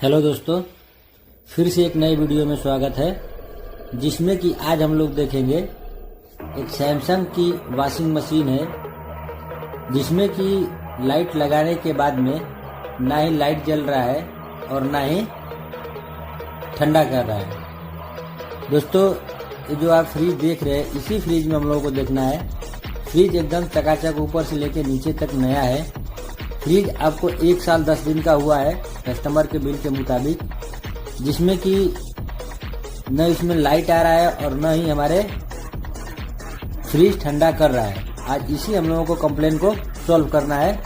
Hello दोस्तों, फिर से एक नई वीडियो में स्वागत है, जिसमें कि आज हम लोग देखेंगे एक सैमसंग की वॉशिंग मशीन है, जिसमें कि लाइट लगाने के बाद में ना ही लाइट जल रहा है और ना ही ठंडा कर रहा है। दोस्तों, ये जो आप फ्रिज देख रहे हैं, इसी फ्रिज में हम लोगों को देखना है। फ्रिज एकदम चकाचक ऊपर से लेके नीचे तक नया है। फ्रिज आपको 1 साल 10 दिन का हुआ है कस्टमर के बिल के मुताबिक, जिसमें कि न इसमें लाइट आ रहा है और न ही हमारे फ्रिज ठंडा कर रहा है। आज इसी हम लोगों को कंप्लेन को सॉल्व करना है।